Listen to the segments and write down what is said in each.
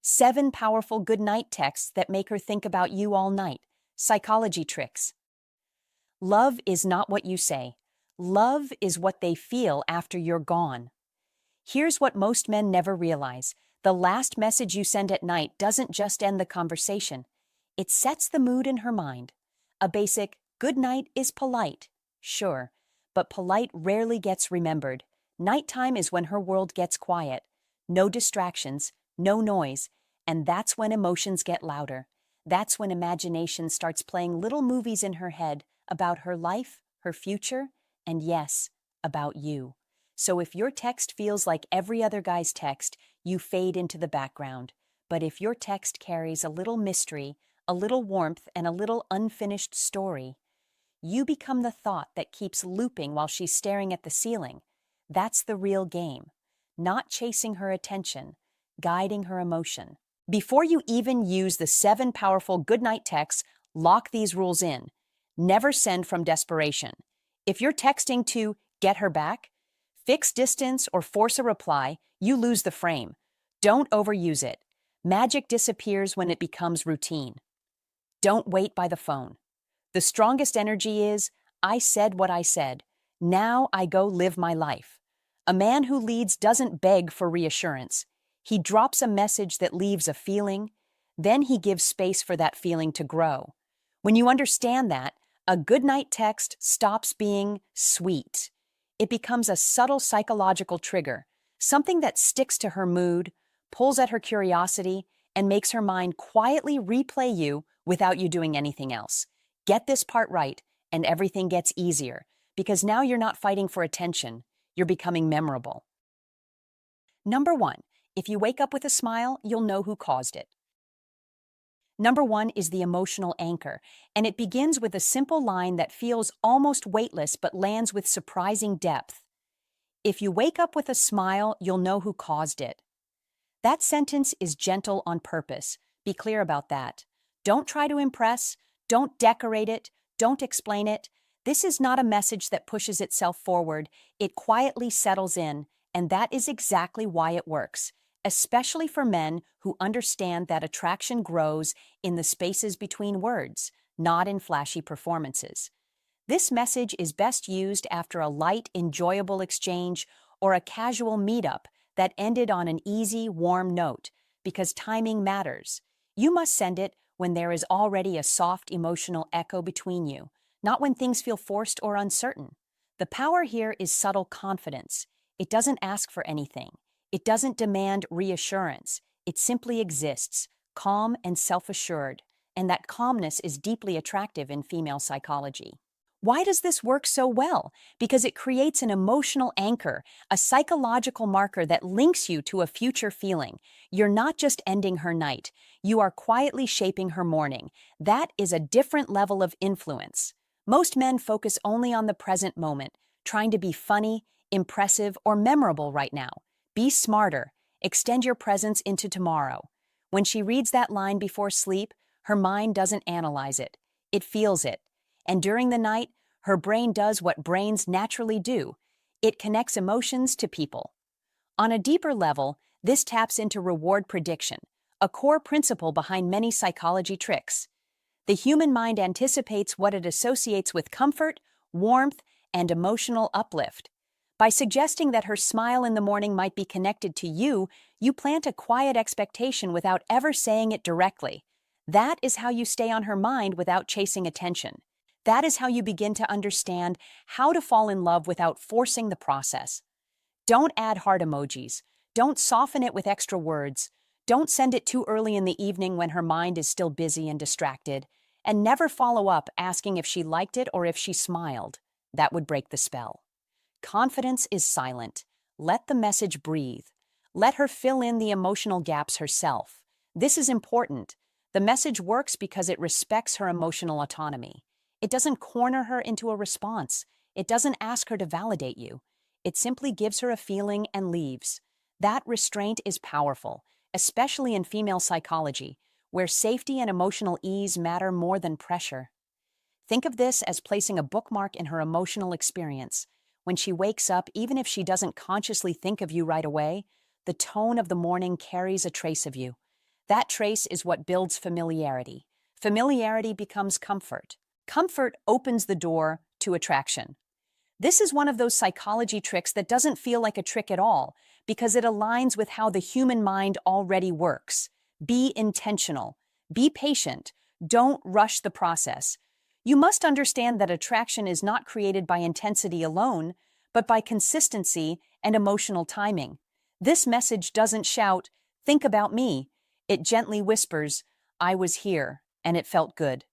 7 powerful goodnight texts that make her think about you all night. Psychology tricks. Love is not what you say. Love is what they feel after you're gone. Here's what most men never realize. The last message you send at night doesn't just end the conversation. It sets the mood in her mind. A basic good night is polite, sure, but polite rarely gets remembered. Nighttime is when her world gets quiet. No distractions, no noise, and that's when emotions get louder. That's when imagination starts playing little movies in her head about her life, her future, and yes, about you. So if your text feels like every other guy's text, you fade into the background. But if your text carries a little mystery, a little warmth, and a little unfinished story, you become the thought that keeps looping while she's staring at the ceiling. That's the real game. Not chasing her attention, guiding her emotion. Before you even use the 7 powerful goodnight texts, lock these rules in. Never send from desperation. If you're texting to get her back, fix distance, or force a reply, you lose the frame. Don't overuse it. Magic disappears when it becomes routine. Don't wait by the phone. The strongest energy is, I said what I said. Now I go live my life. A man who leads doesn't beg for reassurance. He drops a message that leaves a feeling, then he gives space for that feeling to grow. When you understand that, a goodnight text stops being sweet. It becomes a subtle psychological trigger, something that sticks to her mood, pulls at her curiosity, and makes her mind quietly replay you without you doing anything else. Get this part right, and everything gets easier, because now you're not fighting for attention, you're becoming memorable. Number 1, if you wake up with a smile, you'll know who caused it. Number 1 is the emotional anchor, and it begins with a simple line that feels almost weightless but lands with surprising depth. If you wake up with a smile, you'll know who caused it. That sentence is gentle on purpose. Be clear about that. Don't try to impress, don't decorate it, don't explain it. This is not a message that pushes itself forward. It quietly settles in, and that is exactly why it works, especially for men who understand that attraction grows in the spaces between words, not in flashy performances. This message is best used after a light, enjoyable exchange or a casual meetup that ended on an easy, warm note, because timing matters. You must send it when there is already a soft emotional echo between you, not when things feel forced or uncertain. The power here is subtle confidence. It doesn't ask for anything. It doesn't demand reassurance. It simply exists, calm and self-assured, and that calmness is deeply attractive in female psychology. Why does this work so well? Because it creates an emotional anchor, a psychological marker that links you to a future feeling. You're not just ending her night, you are quietly shaping her morning. That is a different level of influence. Most men focus only on the present moment, trying to be funny, impressive, or memorable right now. Be smarter. Extend your presence into tomorrow. When she reads that line before sleep, her mind doesn't analyze it. It feels it. And during the night, her brain does what brains naturally do. It connects emotions to people. On a deeper level, this taps into reward prediction, a core principle behind many psychology tricks. The human mind anticipates what it associates with comfort, warmth, and emotional uplift. By suggesting that her smile in the morning might be connected to you, you plant a quiet expectation without ever saying it directly. That is how you stay on her mind without chasing attention. That is how you begin to understand how to fall in love without forcing the process. Don't add heart emojis. Don't soften it with extra words. Don't send it too early in the evening when her mind is still busy and distracted. And never follow up asking if she liked it or if she smiled. That would break the spell. Confidence is silent. Let the message breathe. Let her fill in the emotional gaps herself. This is important. The message works because it respects her emotional autonomy. It doesn't corner her into a response. It doesn't ask her to validate you. It simply gives her a feeling and leaves. That restraint is powerful, especially in female psychology, where safety and emotional ease matter more than pressure. Think of this as placing a bookmark in her emotional experience. When she wakes up, even if she doesn't consciously think of you right away, the tone of the morning carries a trace of you. That trace is what builds familiarity. Familiarity becomes comfort. Comfort opens the door to attraction. This is one of those psychology tricks that doesn't feel like a trick at all because it aligns with how the human mind already works. Be intentional. Be patient. Don't rush the process. You must understand that attraction is not created by intensity alone, but by consistency and emotional timing. This message doesn't shout, "Think about me." It gently whispers, "I was here, and it felt good."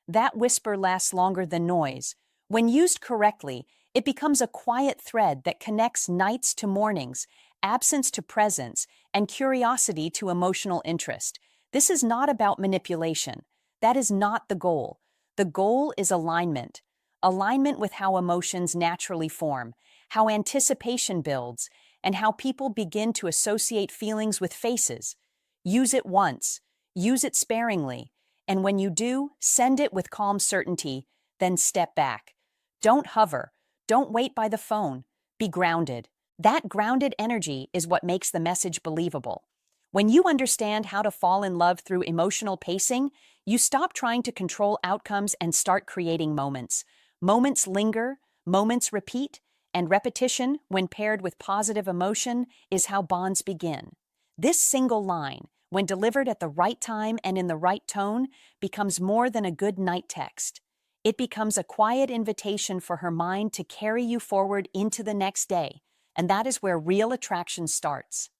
That whisper lasts longer than noise. When used correctly, it becomes a quiet thread that connects nights to mornings, absence to presence, and curiosity to emotional interest. This is not about manipulation. That is not the goal. The goal is alignment. Alignment with how emotions naturally form, how anticipation builds, and how people begin to associate feelings with faces. Use it once, use it sparingly, and when you do, send it with calm certainty, then step back. Don't hover. Don't wait by the phone. Be grounded. That grounded energy is what makes the message believable. When you understand how to fall in love through emotional pacing, you stop trying to control outcomes and start creating moments. Moments linger, moments repeat, and repetition, when paired with positive emotion, is how bonds begin. This single line, when delivered at the right time and in the right tone, becomes more than a good night text. It becomes a quiet invitation for her mind to carry you forward into the next day, and that is where real attraction starts.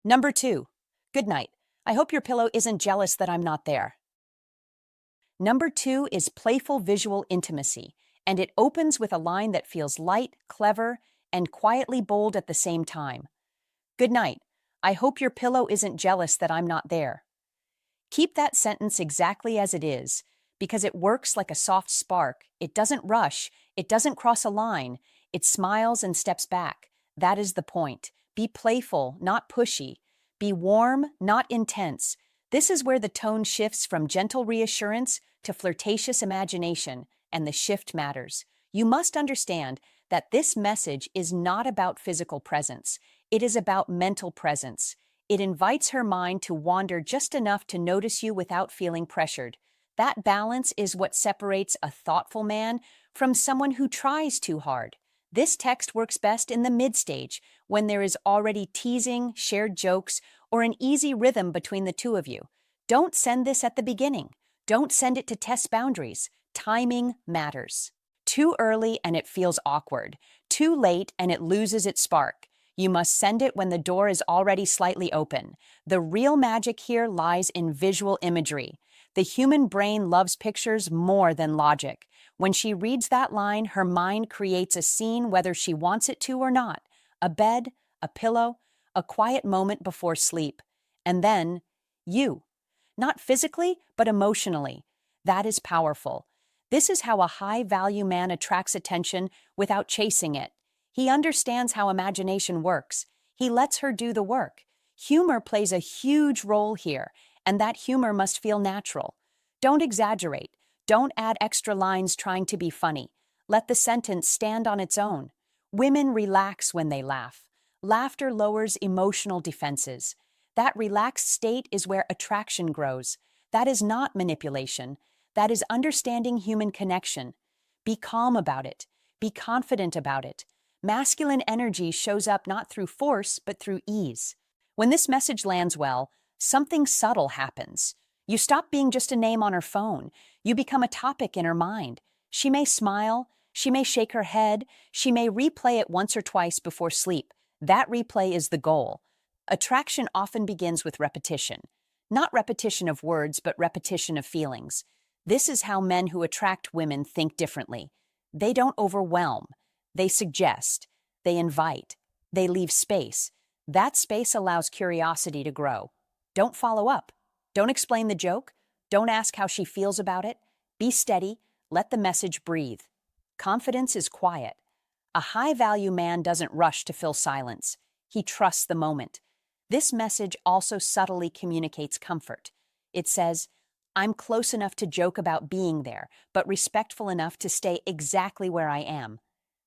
Number 2. Good night. I hope your pillow isn't jealous that I'm not there. Number 2 is playful visual intimacy, and it opens with a line that feels light, clever, and quietly bold at the same time. Good night. I hope your pillow isn't jealous that I'm not there. Keep that sentence exactly as it is, because it works like a soft spark. It doesn't rush, it doesn't cross a line, it smiles and steps back. That is the point. Be playful, not pushy. Be warm, not intense. This is where the tone shifts from gentle reassurance to flirtatious imagination, and the shift matters. You must understand that this message is not about physical presence. It is about mental presence. It invites her mind to wander just enough to notice you without feeling pressured. That balance is what separates a thoughtful man from someone who tries too hard. This text works best in the mid-stage, when there is already teasing, shared jokes, or an easy rhythm between the two of you. Don't send this at the beginning. Don't send it to test boundaries. Timing matters. Too early and it feels awkward. Too late and it loses its spark. You must send it when the door is already slightly open. The real magic here lies in visual imagery. The human brain loves pictures more than logic. When she reads that line, her mind creates a scene whether she wants it to or not. A bed, a pillow, a quiet moment before sleep. And then, you. Not physically, but emotionally. That is powerful. This is how a high-value man attracts attention without chasing it. He understands how imagination works. He lets her do the work. Humor plays a huge role here, and that humor must feel natural. Don't exaggerate. Don't add extra lines trying to be funny. Let the sentence stand on its own. Women relax when they laugh. Laughter lowers emotional defenses. That relaxed state is where attraction grows. That is not manipulation. That is understanding human connection. Be calm about it. Be confident about it. Masculine energy shows up not through force, but through ease. When this message lands well, something subtle happens. You stop being just a name on her phone. You become a topic in her mind. She may smile, she may shake her head, she may replay it once or twice before sleep. That replay is the goal. Attraction often begins with repetition. Not repetition of words, but repetition of feelings. This is how men who attract women think differently. They don't overwhelm. They suggest. They invite. They leave space. That space allows curiosity to grow. Don't follow up. Don't explain the joke. Don't ask how she feels about it. Be steady. Let the message breathe. Confidence is quiet. A high-value man doesn't rush to fill silence. He trusts the moment. This message also subtly communicates comfort. It says, I'm close enough to joke about being there, but respectful enough to stay exactly where I am.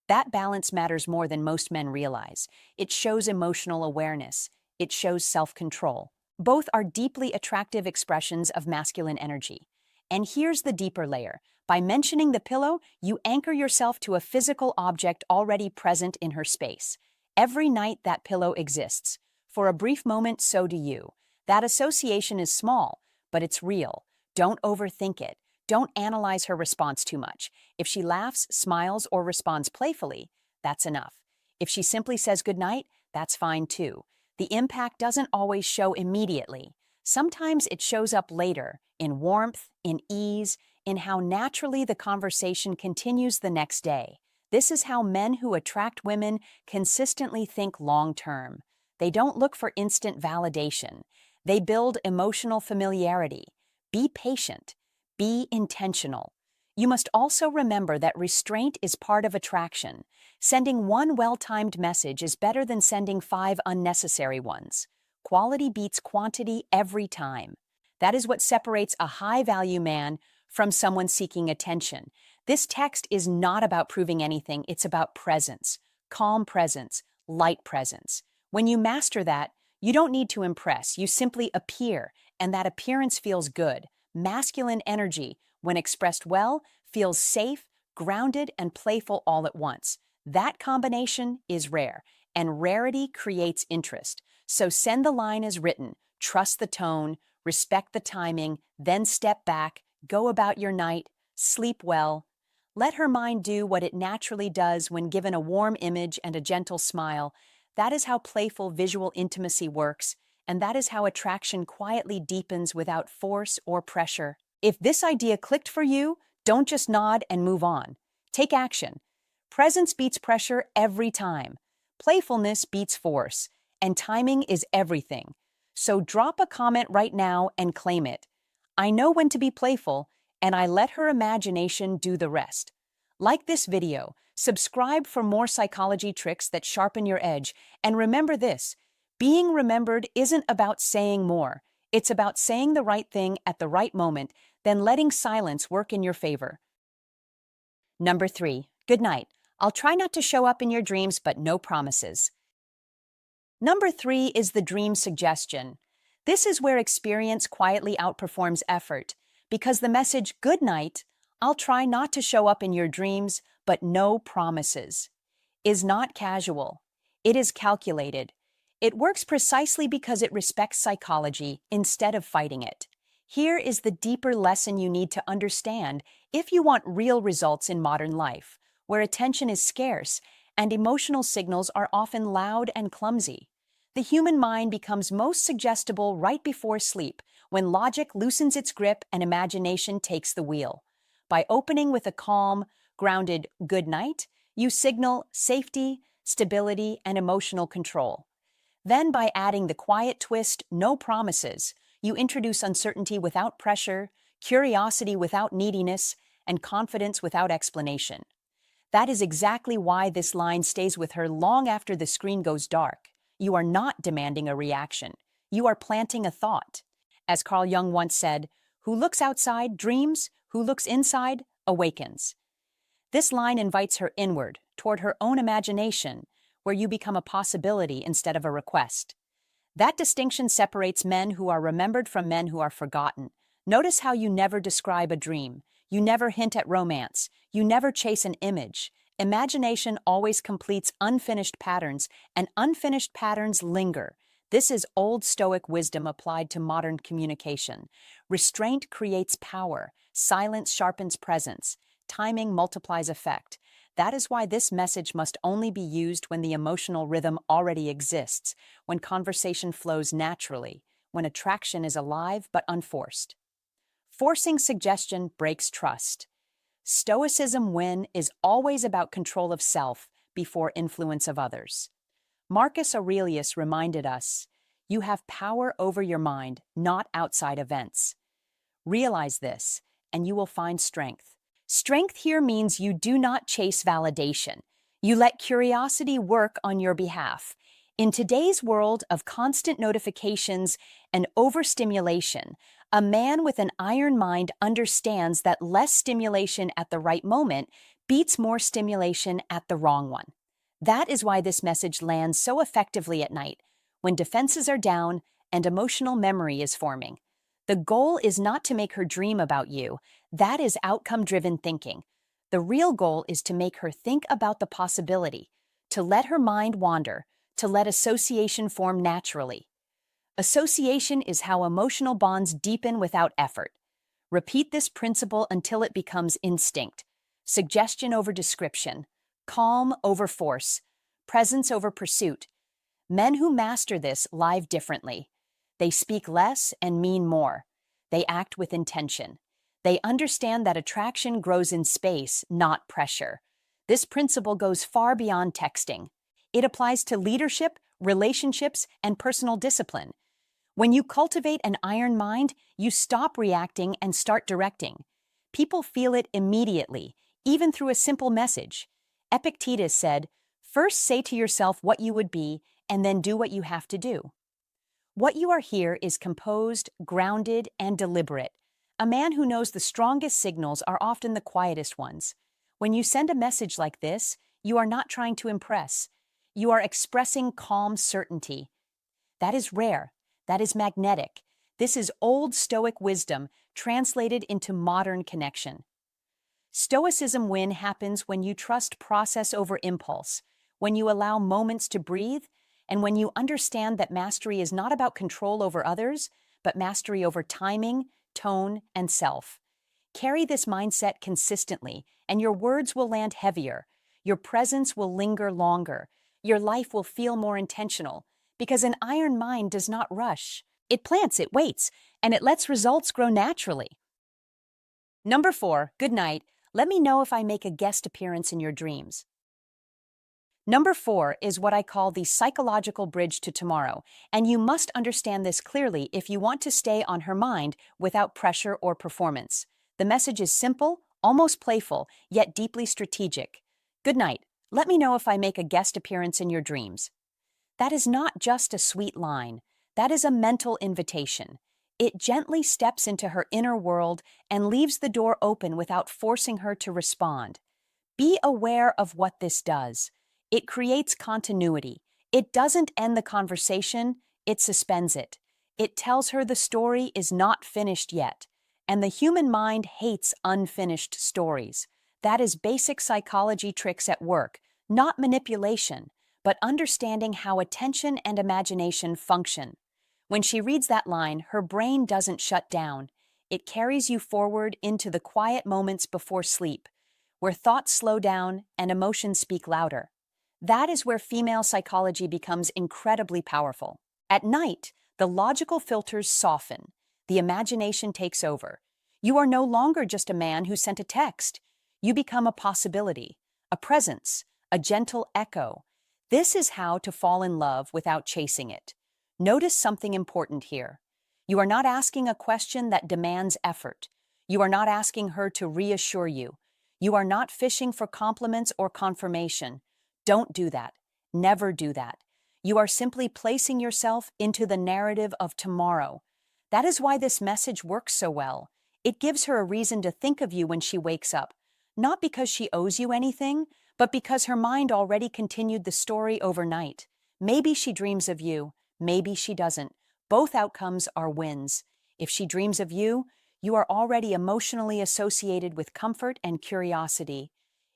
That balance matters more than most men realize. It shows emotional awareness. It shows self-control. Both are deeply attractive expressions of masculine energy. And here's the deeper layer. By mentioning the pillow, you anchor yourself to a physical object already present in her space. Every night that pillow exists. For a brief moment, so do you. That association is small, but it's real. Don't overthink it. Don't analyze her response too much. If she laughs, smiles, or responds playfully, that's enough. If she simply says goodnight, that's fine too. The impact doesn't always show immediately. Sometimes it shows up later, in warmth, in ease, in how naturally the conversation continues the next day. This is how men who attract women consistently think long-term. They don't look for instant validation. They build emotional familiarity. Be patient. Be intentional. You must also remember that restraint is part of attraction. Sending one well-timed message is better than sending 5 unnecessary ones. Quality beats quantity every time. That is what separates a high-value man from someone seeking attention. This text is not about proving anything, it's about presence. Calm presence, light presence. When you master that, you don't need to impress, you simply appear, and that appearance feels good. Masculine energy, when expressed well, feels safe, grounded, and playful all at once. That combination is rare, and rarity creates interest. So send the line as written, trust the tone, respect the timing, then step back, go about your night, sleep well. Let her mind do what it naturally does when given a warm image and a gentle smile. That is how playful visual intimacy works, and that is how attraction quietly deepens without force or pressure. If this idea clicked for you, don't just nod and move on. Take action. Presence beats pressure every time. Playfulness beats force, and timing is everything. So drop a comment right now and claim it. I know when to be playful, and I let her imagination do the rest. Like this video, subscribe for more psychology tricks that sharpen your edge, and remember this, being remembered isn't about saying more. It's about saying the right thing at the right moment, then letting silence work in your favor. Number 3. Good night. I'll try not to show up in your dreams, but no promises. Number 3 is the dream suggestion. This is where experience quietly outperforms effort, because the message, good night, I'll try not to show up in your dreams, but no promises, is not casual. It is calculated. It works precisely because it respects psychology instead of fighting it. Here is the deeper lesson you need to understand if you want real results in modern life, where attention is scarce and emotional signals are often loud and clumsy. The human mind becomes most suggestible right before sleep, when logic loosens its grip and imagination takes the wheel. By opening with a calm, grounded good night, you signal safety, stability, and emotional control. Then by adding the quiet twist, no promises, you introduce uncertainty without pressure, curiosity without neediness, and confidence without explanation. That is exactly why this line stays with her long after the screen goes dark. You are not demanding a reaction. You are planting a thought. As Carl Jung once said, who looks outside dreams, who looks inside awakens. This line invites her inward, toward her own imagination, where you become a possibility instead of a request. That distinction separates men who are remembered from men who are forgotten. Notice how you never describe a dream. You never hint at romance. You never chase an image. Imagination always completes unfinished patterns, and unfinished patterns linger. This is old Stoic wisdom applied to modern communication. Restraint creates power. Silence sharpens presence. Timing multiplies effect. That is why this message must only be used when the emotional rhythm already exists, when conversation flows naturally, when attraction is alive but unforced. Forcing suggestion breaks trust. Stoicism win is always about control of self before influence of others. Marcus Aurelius reminded us, you have power over your mind, not outside events. Realize this, and you will find strength. Strength here means you do not chase validation. You let curiosity work on your behalf. In today's world of constant notifications and overstimulation, a man with an iron mind understands that less stimulation at the right moment beats more stimulation at the wrong one. That is why this message lands so effectively at night, when defenses are down and emotional memory is forming. The goal is not to make her dream about you. That is outcome-driven thinking. The real goal is to make her think about the possibility, to let her mind wander, to let association form naturally. Association is how emotional bonds deepen without effort. Repeat this principle until it becomes instinct. Suggestion over description, calm over force, presence over pursuit. Men who master this live differently. They speak less and mean more. They act with intention. They understand that attraction grows in space, not pressure. This principle goes far beyond texting. It applies to leadership, relationships, and personal discipline. When you cultivate an iron mind, you stop reacting and start directing. People feel it immediately, even through a simple message. Epictetus said, "First say to yourself what you would be, and then do what you have to do." What you are here is composed, grounded, and deliberate. A man who knows the strongest signals are often the quietest ones. When you send a message like this, you are not trying to impress. You are expressing calm certainty. That is rare. That is magnetic. This is old Stoic wisdom translated into modern connection. Stoicism win happens when you trust process over impulse, when you allow moments to breathe, and when you understand that mastery is not about control over others, but mastery over timing, tone, and self. Carry this mindset consistently, and your words will land heavier. Your presence will linger longer. Your life will feel more intentional, because an iron mind does not rush. It plants, it waits, and it lets results grow naturally. Number 4, good night. Let me know if I make a guest appearance in your dreams. Number 4 is what I call the psychological bridge to tomorrow, and you must understand this clearly if you want to stay on her mind without pressure or performance. The message is simple, almost playful, yet deeply strategic. Good night. Let me know if I make a guest appearance in your dreams. That is not just a sweet line. That is a mental invitation. It gently steps into her inner world and leaves the door open without forcing her to respond. Be aware of what this does. It creates continuity. It doesn't end the conversation, it suspends it. It tells her the story is not finished yet. And the human mind hates unfinished stories. That is basic psychology tricks at work, not manipulation, but understanding how attention and imagination function. When she reads that line, her brain doesn't shut down. It carries you forward into the quiet moments before sleep, where thoughts slow down and emotions speak louder. That is where female psychology becomes incredibly powerful. At night, the logical filters soften. The imagination takes over. You are no longer just a man who sent a text. You become a possibility, a presence, a gentle echo. This is how to fall in love without chasing it. Notice something important here. You are not asking a question that demands effort. You are not asking her to reassure you. You are not fishing for compliments or confirmation. Don't do that. Never do that. You are simply placing yourself into the narrative of tomorrow. That is why this message works so well. It gives her a reason to think of you when she wakes up, not because she owes you anything, but because her mind already continued the story overnight. Maybe she dreams of you, maybe she doesn't. Both outcomes are wins. If she dreams of you, you are already emotionally associated with comfort and curiosity.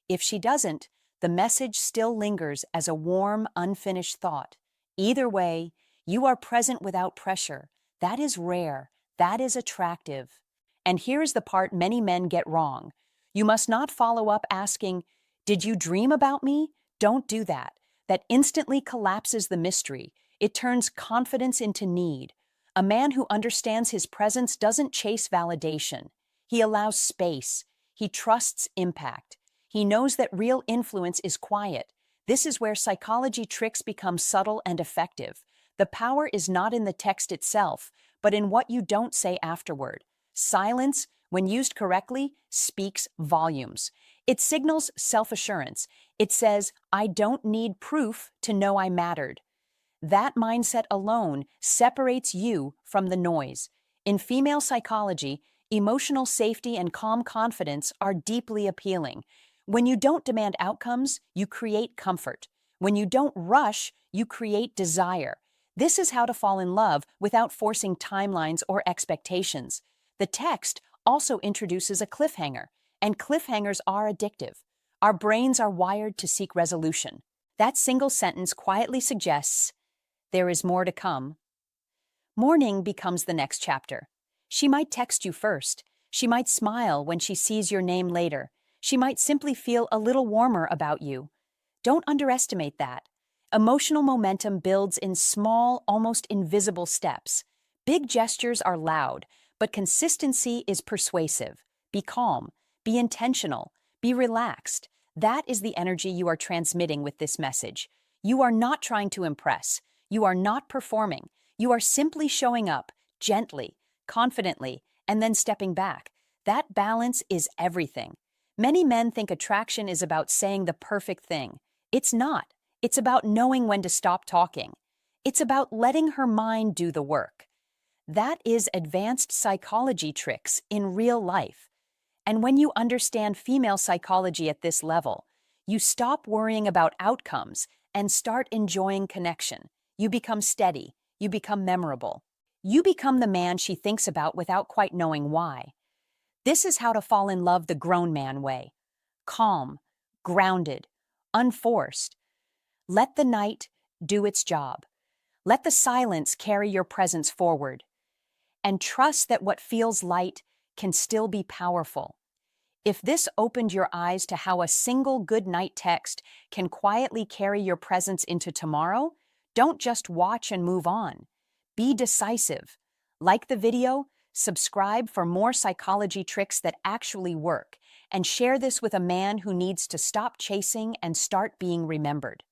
If she doesn't, the message still lingers as a warm, unfinished thought. Either way, you are present without pressure. That is rare. That is attractive. And here's the part many men get wrong. You must not follow up asking, "Did you dream about me?" Don't do that. That instantly collapses the mystery. It turns confidence into need. A man who understands his presence doesn't chase validation. He allows space. He trusts impact. He knows that real influence is quiet. This is where psychology tricks become subtle and effective. The power is not in the text itself, but in what you don't say afterward. Silence, when used correctly, speaks volumes. It signals self-assurance. It says, "I don't need proof to know I mattered." That mindset alone separates you from the noise. In female psychology, emotional safety and calm confidence are deeply appealing. When you don't demand outcomes, you create comfort. When you don't rush, you create desire. This is how to fall in love without forcing timelines or expectations. The text also introduces a cliffhanger, and cliffhangers are addictive. Our brains are wired to seek resolution. That single sentence quietly suggests there is more to come. Morning becomes the next chapter. She might text you first. She might smile when she sees your name later. She might simply feel a little warmer about you. Don't underestimate that. Emotional momentum builds in small, almost invisible steps. Big gestures are loud, but consistency is persuasive. Be calm, be intentional, be relaxed. That is the energy you are transmitting with this message. You are not trying to impress. You are not performing. You are simply showing up, gently, confidently, and then stepping back. That balance is everything. Many men think attraction is about saying the perfect thing. It's not. It's about knowing when to stop talking. It's about letting her mind do the work. That is advanced psychology tricks in real life. And when you understand female psychology at this level, you stop worrying about outcomes and start enjoying connection. You become steady. You become memorable. You become the man she thinks about without quite knowing why. This is how to fall in love the grown man way. Calm, grounded, unforced. Let the night do its job. Let the silence carry your presence forward. And trust that what feels light can still be powerful. If this opened your eyes to how a single good night text can quietly carry your presence into tomorrow, don't just watch and move on. Be decisive. Like the video, subscribe for more psychology tricks that actually work, and share this with a man who needs to stop chasing and start being remembered.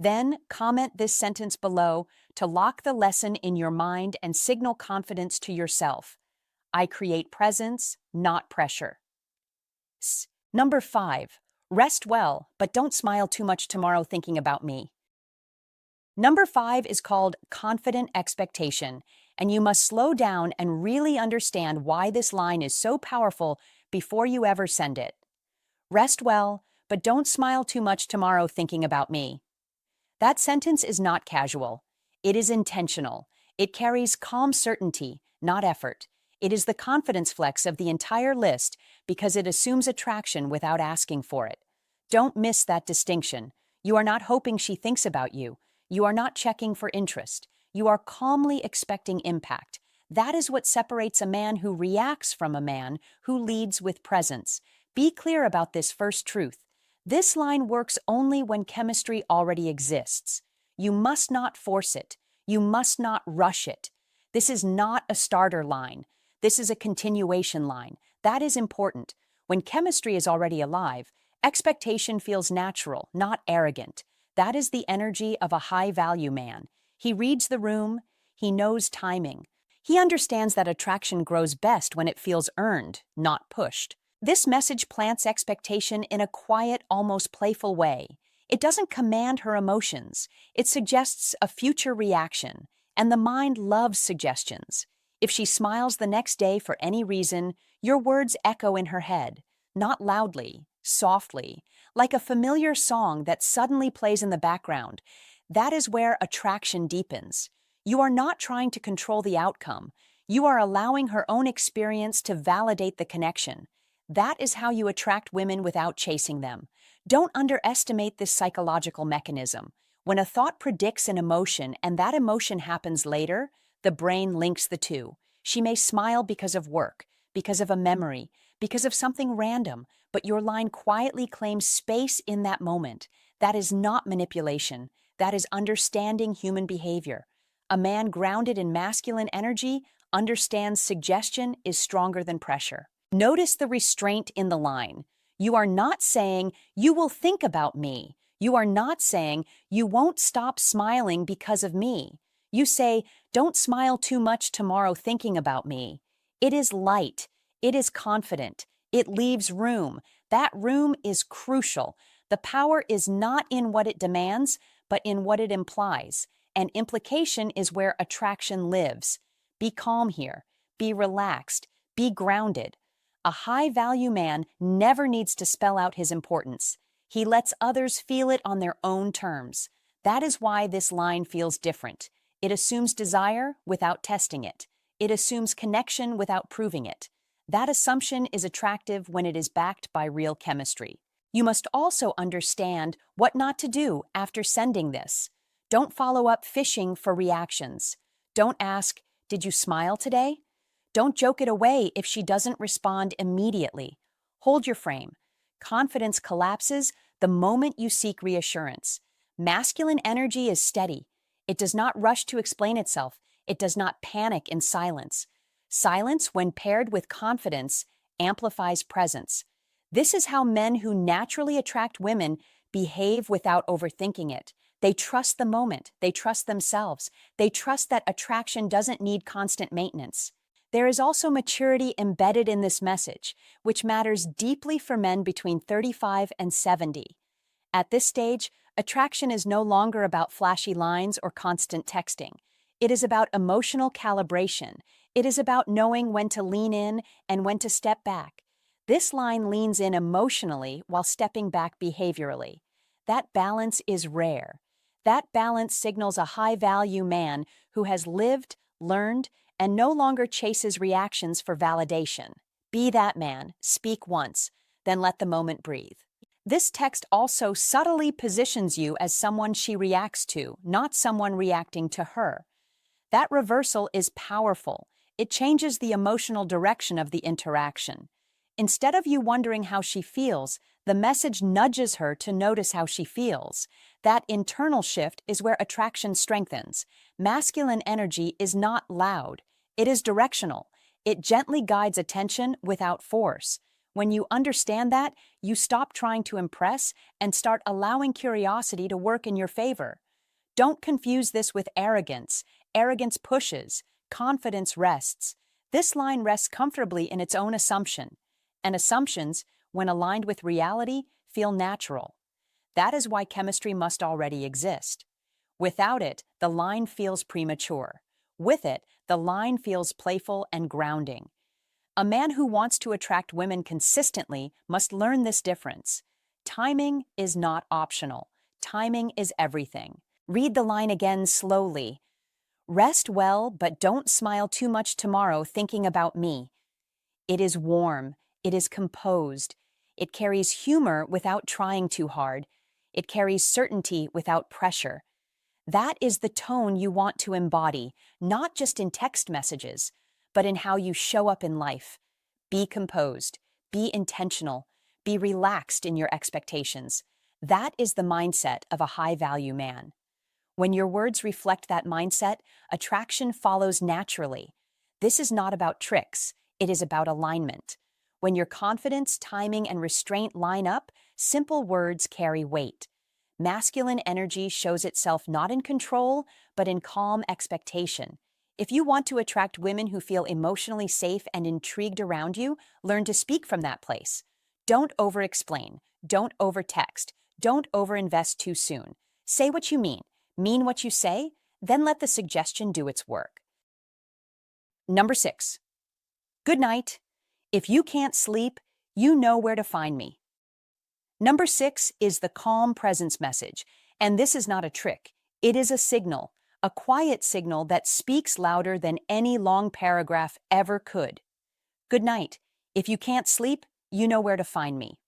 Then comment this sentence below to lock the lesson in your mind and signal confidence to yourself. I create presence, not pressure. Number 5. Rest well, but don't smile too much tomorrow thinking about me. Number 5 is called confident expectation, and you must slow down and really understand why this line is so powerful before you ever send it. Rest well, but don't smile too much tomorrow thinking about me. That sentence is not casual. It is intentional. It carries calm certainty, not effort. It is the confidence flex of the entire list because it assumes attraction without asking for it. Don't miss that distinction. You are not hoping she thinks about you. You are not checking for interest. You are calmly expecting impact. That is what separates a man who reacts from a man who leads with presence. Be clear about this first truth. This line works only when chemistry already exists. You must not force it. You must not rush it. This is not a starter line. This is a continuation line. That is important. When chemistry is already alive, expectation feels natural, not arrogant. That is the energy of a high-value man. He reads the room. He knows timing. He understands that attraction grows best when it feels earned, not pushed. This message plants expectation in a quiet, almost playful way. It doesn't command her emotions. It suggests a future reaction, and the mind loves suggestions. If she smiles the next day for any reason, your words echo in her head, not loudly, softly, like a familiar song that suddenly plays in the background. That is where attraction deepens. You are not trying to control the outcome. You are allowing her own experience to validate the connection. That is how you attract women without chasing them. Don't underestimate this psychological mechanism. When a thought predicts an emotion and that emotion happens later, the brain links the two. She may smile because of work, because of a memory, because of something random, but your line quietly claims space in that moment. That is not manipulation. That is understanding human behavior. A man grounded in masculine energy understands suggestion is stronger than pressure. Notice the restraint in the line. You are not saying, "You will think about me." You are not saying, "You won't stop smiling because of me." You say, "Don't smile too much tomorrow thinking about me." It is light. It is confident. It leaves room. That room is crucial. The power is not in what it demands, but in what it implies. And implication is where attraction lives. Be calm here. Be relaxed. Be grounded. A high-value man never needs to spell out his importance. He lets others feel it on their own terms. That is why this line feels different. It assumes desire without testing it. It assumes connection without proving it. That assumption is attractive when it is backed by real chemistry. You must also understand what not to do after sending this. Don't follow up fishing for reactions. Don't ask, "Did you smile today?" Don't joke it away if she doesn't respond immediately. Hold your frame. Confidence collapses the moment you seek reassurance. Masculine energy is steady. It does not rush to explain itself. It does not panic in silence. Silence, when paired with confidence, amplifies presence. This is how men who naturally attract women behave without overthinking it. They trust the moment. They trust themselves. They trust that attraction doesn't need constant maintenance. There is also maturity embedded in this message, which matters deeply for men between 35 and 70. At this stage, attraction is no longer about flashy lines or constant texting. It is about emotional calibration. It is about knowing when to lean in and when to step back. This line leans in emotionally while stepping back behaviorally. That balance is rare. That balance signals a high-value man who has lived, learned, and no longer chases reactions for validation. Be that man, speak once, then let the moment breathe. This text also subtly positions you as someone she reacts to, not someone reacting to her. That reversal is powerful. It changes the emotional direction of the interaction. Instead of you wondering how she feels, the message nudges her to notice how she feels. That internal shift is where attraction strengthens. Masculine energy is not loud. It is directional. It gently guides attention without force. When you understand that, you stop trying to impress and start allowing curiosity to work in your favor. Don't confuse this with arrogance. Arrogance pushes. Confidence rests. This line rests comfortably in its own assumption. And assumptions, when aligned with reality, feel natural. That is why chemistry must already exist. Without it, the line feels premature. With it, the line feels playful and grounding. A man who wants to attract women consistently must learn this difference. Timing is not optional. Timing is everything. Read the line again slowly. Rest well, but don't smile too much tomorrow thinking about me. It is warm. It is composed. It carries humor without trying too hard. It carries certainty without pressure. That is the tone you want to embody, not just in text messages, but in how you show up in life. Be composed. Be intentional. Be relaxed in your expectations. That is the mindset of a high-value man. When your words reflect that mindset, attraction follows naturally. This is not about tricks. It is about alignment. When your confidence, timing, and restraint line up, simple words carry weight. Masculine energy shows itself not in control, but in calm expectation. If you want to attract women who feel emotionally safe and intrigued around you, learn to speak from that place. Don't over-explain. Don't over-text. Don't over-invest too soon. Say what you mean what you say, then let the suggestion do its work. Number 6. Good night. If you can't sleep, you know where to find me. Number 6 is the calm presence message, and this is not a trick. It is a signal, a quiet signal that speaks louder than any long paragraph ever could. Good night. If you can't sleep, you know where to find me.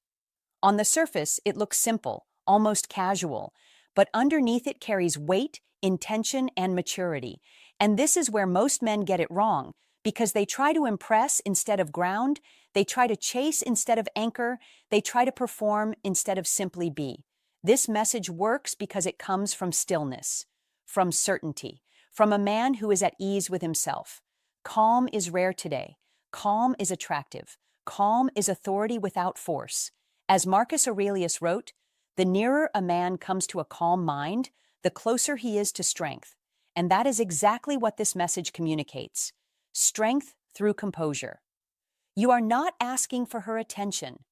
On the surface, it looks simple, almost casual, but underneath it carries weight, intention, and maturity. And this is where most men get it wrong, because they try to impress instead of ground, they try to chase instead of anchor, they try to perform instead of simply be. This message works because it comes from stillness, from certainty, from a man who is at ease with himself. Calm is rare today. Calm is attractive. Calm is authority without force. As Marcus Aurelius wrote, "The nearer a man comes to a calm mind, the closer he is to strength." And that is exactly what this message communicates. Strength through composure. You are not asking for her attention.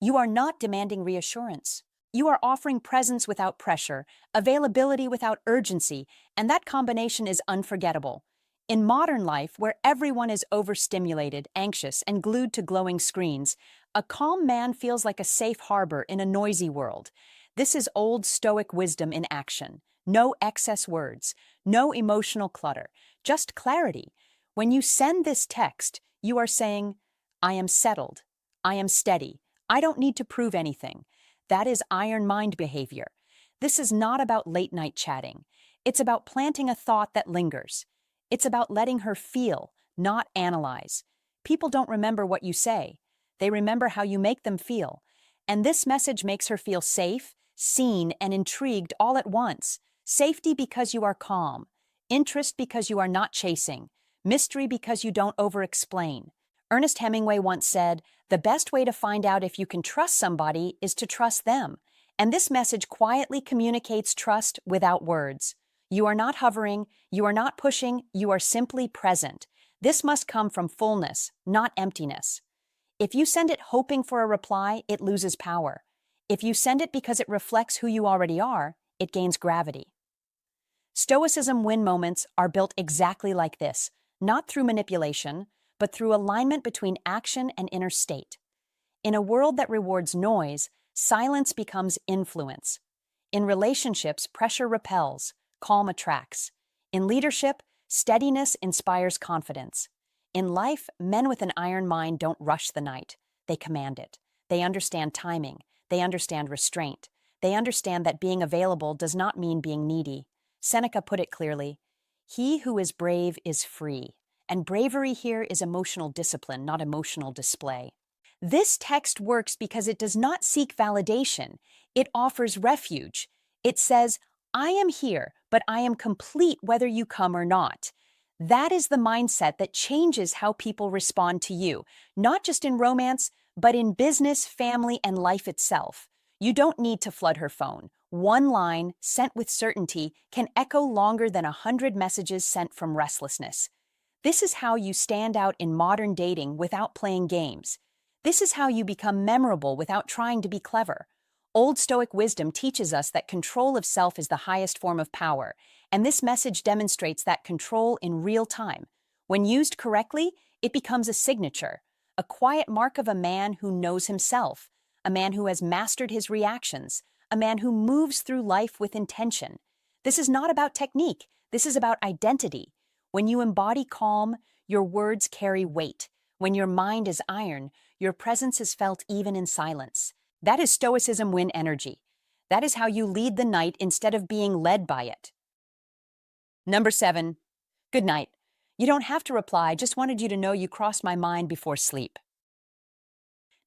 You are not demanding reassurance. You are offering presence without pressure, availability without urgency, and that combination is unforgettable. In modern life, where everyone is overstimulated, anxious, and glued to glowing screens, a calm man feels like a safe harbor in a noisy world. This is old Stoic wisdom in action. No excess words, no emotional clutter, just clarity. When you send this text, you are saying, I am settled, I am steady, I don't need to prove anything. That is iron mind behavior. This is not about late night chatting. It's about planting a thought that lingers. It's about letting her feel, not analyze. People don't remember what you say. They remember how you make them feel. And this message makes her feel safe, seen, and intrigued all at once. Safety because you are calm. Interest because you are not chasing. Mystery because you don't over-explain. Ernest Hemingway once said, "The best way to find out if you can trust somebody is to trust them." And this message quietly communicates trust without words. You are not hovering, you are not pushing, you are simply present. This must come from fullness, not emptiness. If you send it hoping for a reply, it loses power. If you send it because it reflects who you already are, it gains gravity. Stoicism win moments are built exactly like this, not through manipulation, but through alignment between action and inner state. In a world that rewards noise, silence becomes influence. In relationships, pressure repels, calm attracts. In leadership, steadiness inspires confidence. In life, men with an iron mind don't rush the night. They command it. They understand timing. They understand restraint. They understand that being available does not mean being needy. Seneca put it clearly, "He who is brave is free." And bravery here is emotional discipline, not emotional display. This text works because it does not seek validation. It offers refuge. It says, I am here, but I am complete whether you come or not. That is the mindset that changes how people respond to you, not just in romance, but in business, family, and life itself. You don't need to flood her phone. One line, sent with certainty, can echo longer than 100 messages sent from restlessness. This is how you stand out in modern dating without playing games. This is how you become memorable without trying to be clever. Old Stoic wisdom teaches us that control of self is the highest form of power, and this message demonstrates that control in real time. When used correctly, it becomes a signature, a quiet mark of a man who knows himself, a man who has mastered his reactions, a man who moves through life with intention. This is not about technique, this is about identity. When you embody calm, your words carry weight. When your mind is iron, your presence is felt even in silence. That is Stoicism win energy. That is how you lead the night instead of being led by it. Number 7. Good night. You don't have to reply, just wanted you to know you crossed my mind before sleep.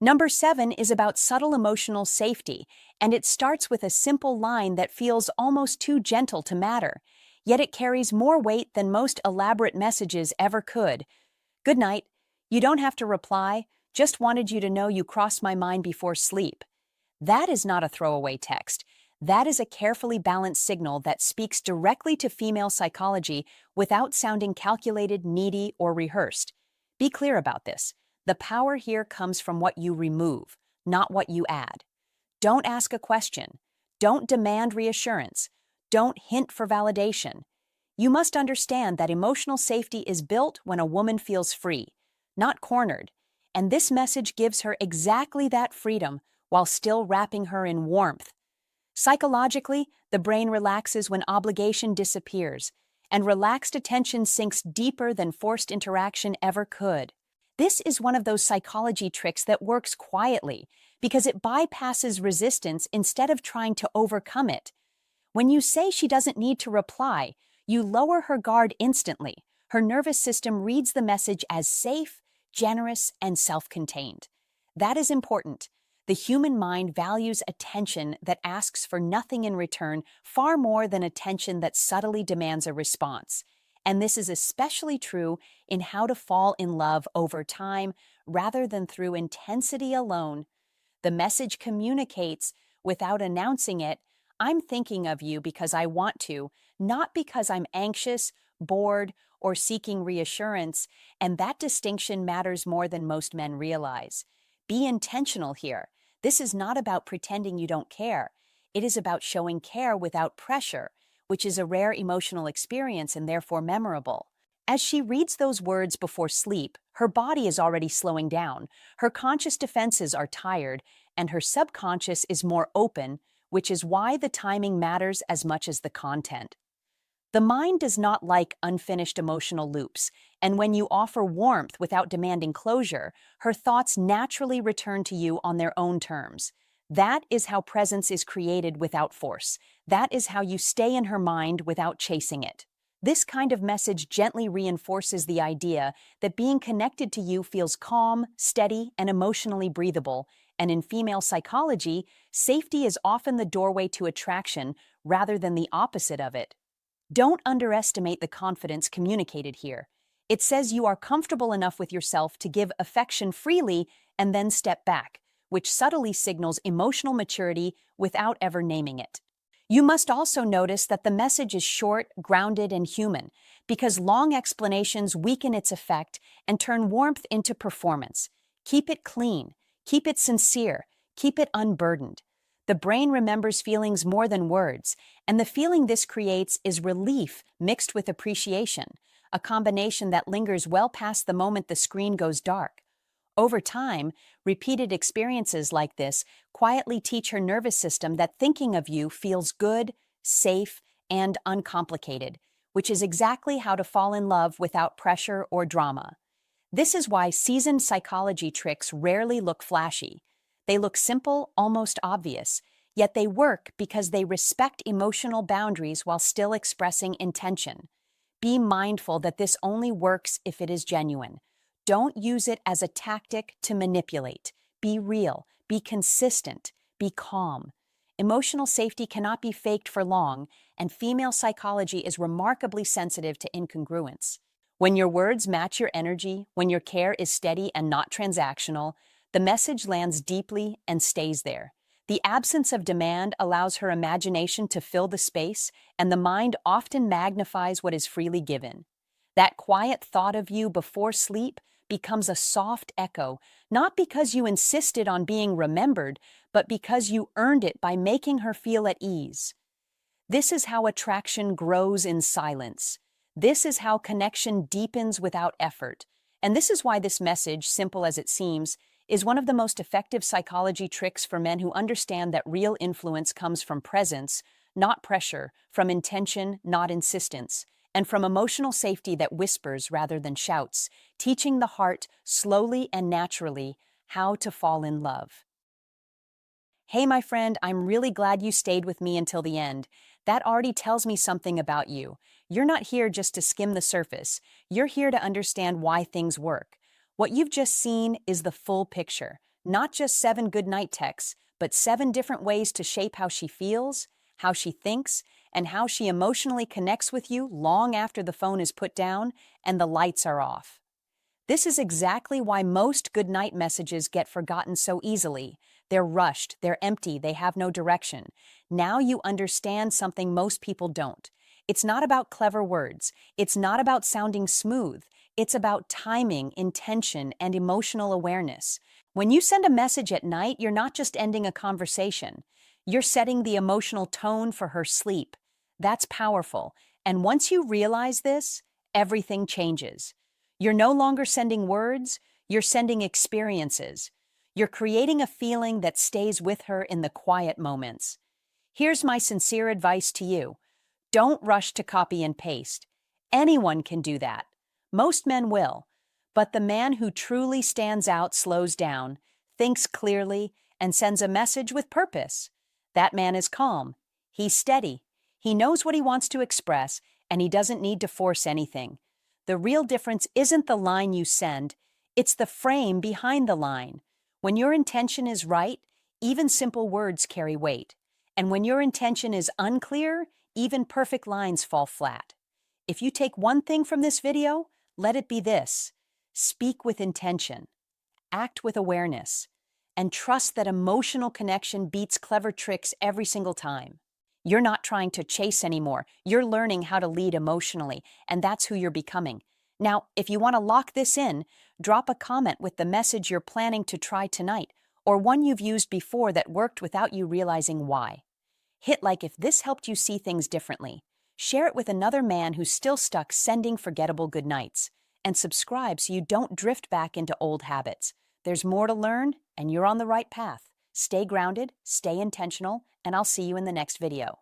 Number 7 is about subtle emotional safety, and it starts with a simple line that feels almost too gentle to matter. Yet it carries more weight than most elaborate messages ever could. Good night. You don't have to reply, just wanted you to know you crossed my mind before sleep. That is not a throwaway text. That is a carefully balanced signal that speaks directly to female psychology without sounding calculated, needy, or rehearsed. Be clear about this. The power here comes from what you remove, not what you add. Don't ask a question. Don't demand reassurance. Don't hint for validation. You must understand that emotional safety is built when a woman feels free, not cornered, and this message gives her exactly that freedom while still wrapping her in warmth. Psychologically, the brain relaxes when obligation disappears, and relaxed attention sinks deeper than forced interaction ever could. This is one of those psychology tricks that works quietly because it bypasses resistance instead of trying to overcome it. When you say she doesn't need to reply, you lower her guard instantly. Her nervous system reads the message as safe, generous, and self-contained. That is important. The human mind values attention that asks for nothing in return far more than attention that subtly demands a response. And this is especially true in how to fall in love over time rather than through intensity alone. The message communicates, without announcing it, I'm thinking of you because I want to, not because I'm anxious, bored, or seeking reassurance, and that distinction matters more than most men realize. Be intentional here. This is not about pretending you don't care. It is about showing care without pressure, which is a rare emotional experience and therefore memorable. As she reads those words before sleep, her body is already slowing down, her conscious defenses are tired, and her subconscious is more open, which is why the timing matters as much as the content. The mind does not like unfinished emotional loops, and when you offer warmth without demanding closure, her thoughts naturally return to you on their own terms. That is how presence is created without force. That is how you stay in her mind without chasing it. This kind of message gently reinforces the idea that being connected to you feels calm, steady, and emotionally breathable, and in female psychology, safety is often the doorway to attraction rather than the opposite of it. Don't underestimate the confidence communicated here. It says you are comfortable enough with yourself to give affection freely and then step back, which subtly signals emotional maturity without ever naming it. You must also notice that the message is short, grounded, and human, because long explanations weaken its effect and turn warmth into performance. Keep it clean, keep it sincere, keep it unburdened. The brain remembers feelings more than words, and the feeling this creates is relief mixed with appreciation, a combination that lingers well past the moment the screen goes dark. Over time, repeated experiences like this quietly teach her nervous system that thinking of you feels good, safe, and uncomplicated, which is exactly how to fall in love without pressure or drama. This is why seasoned psychology tricks rarely look flashy. They look simple, almost obvious, yet they work because they respect emotional boundaries while still expressing intention. Be mindful that this only works if it is genuine. Don't use it as a tactic to manipulate. Be real, be consistent, be calm. Emotional safety cannot be faked for long, and female psychology is remarkably sensitive to incongruence. When your words match your energy, when your care is steady and not transactional, the message lands deeply and stays there. The absence of demand allows her imagination to fill the space, and the mind often magnifies what is freely given. That quiet thought of you before sleep becomes a soft echo, not because you insisted on being remembered, but because you earned it by making her feel at ease. This is how attraction grows in silence. This is how connection deepens without effort. And this is why this message, simple as it seems, is one of the most effective psychology tricks for men who understand that real influence comes from presence, not pressure, from intention, not insistence, and from emotional safety that whispers rather than shouts, teaching the heart, slowly and naturally, how to fall in love. Hey, my friend, I'm really glad you stayed with me until the end. That already tells me something about you. You're not here just to skim the surface. You're here to understand why things work. What you've just seen is the full picture, not just 7 goodnight texts, but 7 different ways to shape how she feels, how she thinks, and how she emotionally connects with you long after the phone is put down and the lights are off. This is exactly why most goodnight messages get forgotten so easily. They're rushed, they're empty, they have no direction. Now you understand something most people don't. It's not about clever words. It's not about sounding smooth. It's about timing, intention, and emotional awareness. When you send a message at night, you're not just ending a conversation. You're setting the emotional tone for her sleep. That's powerful. And once you realize this, everything changes. You're no longer sending words, you're sending experiences. You're creating a feeling that stays with her in the quiet moments. Here's my sincere advice to you. Don't rush to copy and paste. Anyone can do that. Most men will. But the man who truly stands out slows down, thinks clearly, and sends a message with purpose. That man is calm. He's steady. He knows what he wants to express, and he doesn't need to force anything. The real difference isn't the line you send, it's the frame behind the line. When your intention is right, even simple words carry weight. And when your intention is unclear, even perfect lines fall flat. If you take one thing from this video, let it be this: speak with intention, act with awareness, and trust that emotional connection beats clever tricks every single time. You're not trying to chase anymore. You're learning how to lead emotionally, and that's who you're becoming. Now, if you want to lock this in, drop a comment with the message you're planning to try tonight, or one you've used before that worked without you realizing why. Hit like if this helped you see things differently. Share it with another man who's still stuck sending forgettable goodnights. And subscribe so you don't drift back into old habits. There's more to learn, and you're on the right path. Stay grounded, stay intentional, and I'll see you in the next video.